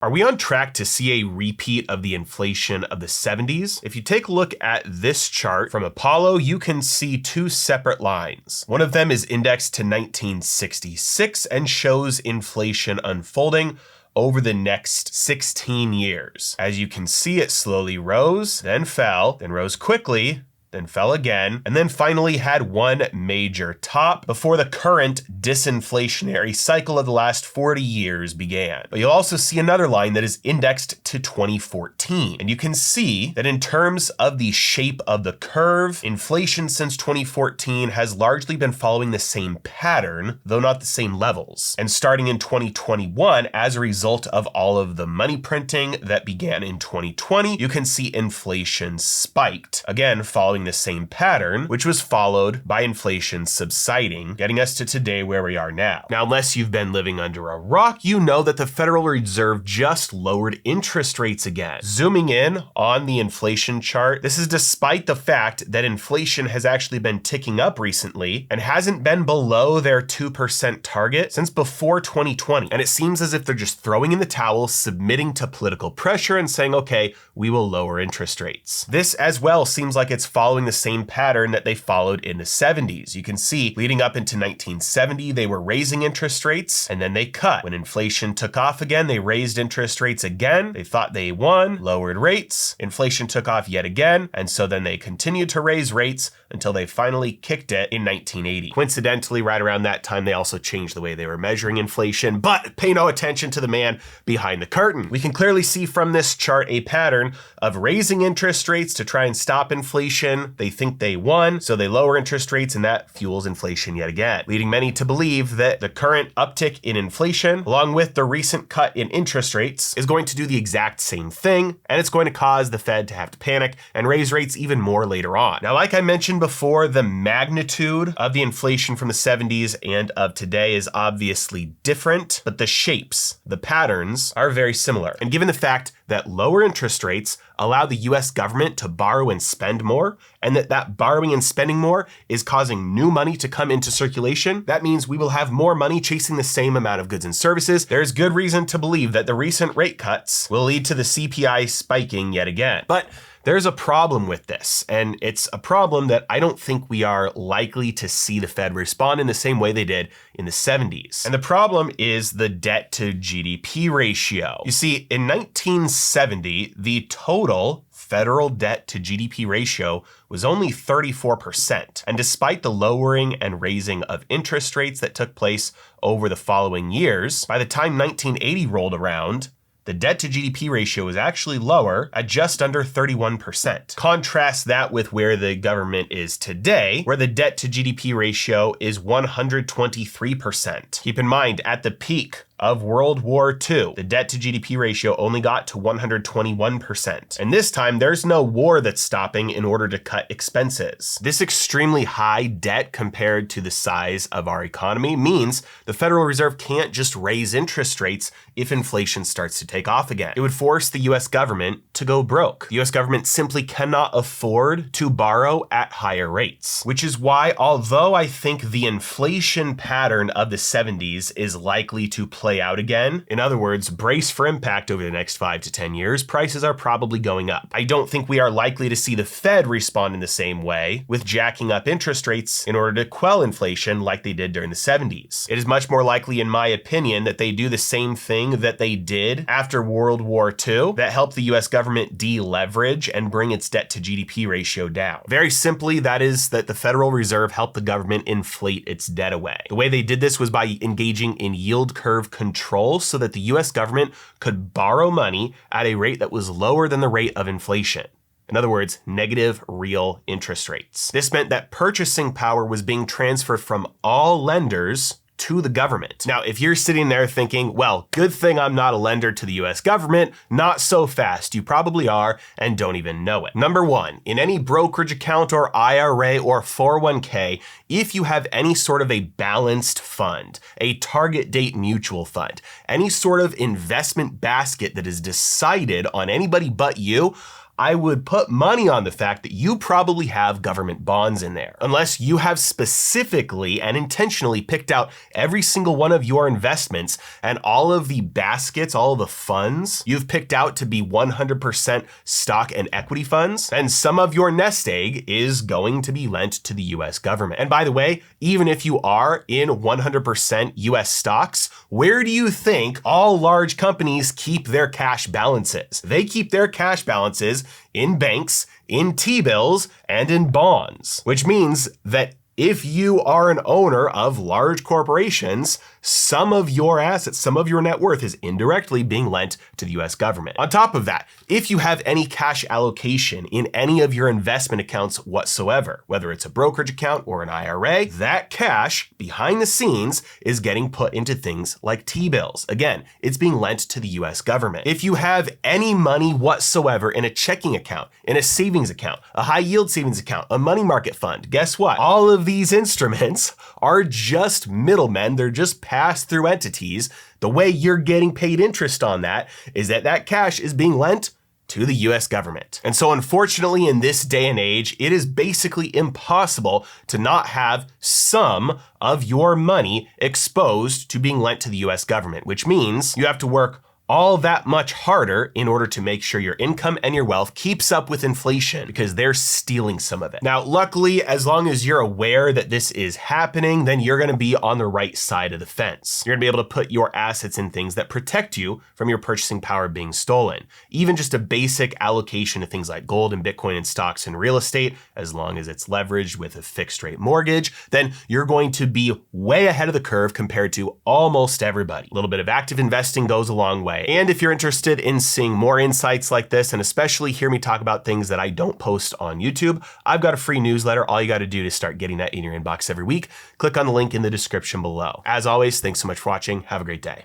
Are we on track to see a repeat of the inflation of the 70s? If you take a look at this chart from Apollo, you can see two separate lines. One of them is indexed to 1966 and shows inflation unfolding over the next 16 years. As you can see, it slowly rose, then fell, then rose quickly, then fell again, and then finally had one major top before the current disinflationary cycle of the last 40 years began. But you'll also see another line that is indexed to 2014. And you can see that in terms of the shape of the curve, inflation since 2014 has largely been following the same pattern, though not the same levels. And starting in 2021, as a result of all of the money printing that began in 2020, you can see inflation spiked, again following the same pattern, which was followed by inflation subsiding, getting us to today where we are now. Now, unless you've been living under a rock, you know that the Federal Reserve just lowered interest rates again. Zooming in on the inflation chart, this is despite the fact that inflation has actually been ticking up recently and hasn't been below their 2% target since before 2020. And it seems as if they're just throwing in the towel, submitting to political pressure and saying, okay, we will lower interest rates. This as well seems like it's following the same pattern that they followed in the 70s. You can see leading up into 1970, they were raising interest rates and then they cut. When inflation took off again, they raised interest rates again. They thought they won, lowered rates. Inflation took off yet again. And so then they continued to raise rates until they finally kicked it in 1980. Coincidentally, right around that time, they also changed the way they were measuring inflation, but pay no attention to the man behind the curtain. We can clearly see from this chart a pattern of raising interest rates to try and stop inflation. They think they won, so they lower interest rates and that fuels inflation yet again, leading many to believe that the current uptick in inflation, along with the recent cut in interest rates, is going to do the exact same thing, and it's going to cause the Fed to have to panic and raise rates even more later on. Now, like I mentioned before, the magnitude of the inflation from the 70s and of today is obviously different, but the shapes, the patterns are very similar. And given the fact that lower interest rates allow the US government to borrow and spend more, and that borrowing and spending more is causing new money to come into circulation, that means we will have more money chasing the same amount of goods and services. There's good reason to believe that the recent rate cuts will lead to the CPI spiking yet again. But there's a problem with this, and it's a problem that I don't think we are likely to see the Fed respond in the same way they did in the 70s. And the problem is the debt to GDP ratio. You see, in 1970, the total federal debt to GDP ratio was only 34%. And despite the lowering and raising of interest rates that took place over the following years, by the time 1980 rolled around, the debt to GDP ratio is actually lower at just under 31%. Contrast that with where the government is today, where the debt to GDP ratio is 123%. Keep in mind, at the peak of World War II, the debt to GDP ratio only got to 121%. And this time, there's no war that's stopping in order to cut expenses. This extremely high debt compared to the size of our economy means the Federal Reserve can't just raise interest rates if inflation starts to take off again. It would force the US government to go broke. The US government simply cannot afford to borrow at higher rates, which is why, although I think the inflation pattern of the 70s is likely to play out again, in other words, brace for impact over the next 5 to 10 years, prices are probably going up. I don't think we are likely to see the Fed respond in the same way with jacking up interest rates in order to quell inflation like they did during the 70s. It is much more likely, in my opinion, that they do the same thing that they did after World War II that helped the US government deleverage and bring its debt to GDP ratio down. Very simply, that is that the Federal Reserve helped the government inflate its debt away. The way they did this was by engaging in yield curve control so that the US government could borrow money at a rate that was lower than the rate of inflation. In other words, negative real interest rates. This meant that purchasing power was being transferred from all lenders to the government. Now, if you're sitting there thinking, well, good thing I'm not a lender to the US government, not so fast. You probably are and don't even know it. Number one, in any brokerage account or IRA or 401k, if you have any sort of a balanced fund, a target date mutual fund, any sort of investment basket that is decided on anybody but you, I would put money on the fact that you probably have government bonds in there. Unless you have specifically and intentionally picked out every single one of your investments and all of the baskets, all of the funds you've picked out to be 100% stock and equity funds, and some of your nest egg is going to be lent to the US government. And by the way, even if you are in 100% US stocks, where do you think all large companies keep their cash balances? They keep their cash balances in banks, in T-bills, and in bonds, which means that if you are an owner of large corporations, some of your assets, some of your net worth is indirectly being lent to the US government. On top of that, if you have any cash allocation in any of your investment accounts whatsoever, whether it's a brokerage account or an IRA, that cash behind the scenes is getting put into things like T-bills. Again, it's being lent to the US government. If you have any money whatsoever in a checking account, in a savings account, a high yield savings account, a money market fund, guess what? All of these instruments are just middlemen. They're just pass-through entities. The way you're getting paid interest on that is that that cash is being lent to the US government. And so unfortunately, in this day and age, it is basically impossible to not have some of your money exposed to being lent to the US government, which means you have to work all that much harder in order to make sure your income and your wealth keeps up with inflation because they're stealing some of it. Now, luckily, as long as you're aware that this is happening, then you're gonna be on the right side of the fence. You're gonna be able to put your assets in things that protect you from your purchasing power being stolen. Even just a basic allocation to things like gold and Bitcoin and stocks and real estate, as long as it's leveraged with a fixed rate mortgage, then you're going to be way ahead of the curve compared to almost everybody. A little bit of active investing goes a long way. And if you're interested in seeing more insights like this, and especially hear me talk about things that I don't post on YouTube, I've got a free newsletter. All you got to do to start getting that in your inbox every week, click on the link in the description below. As always, thanks so much for watching. Have a great day.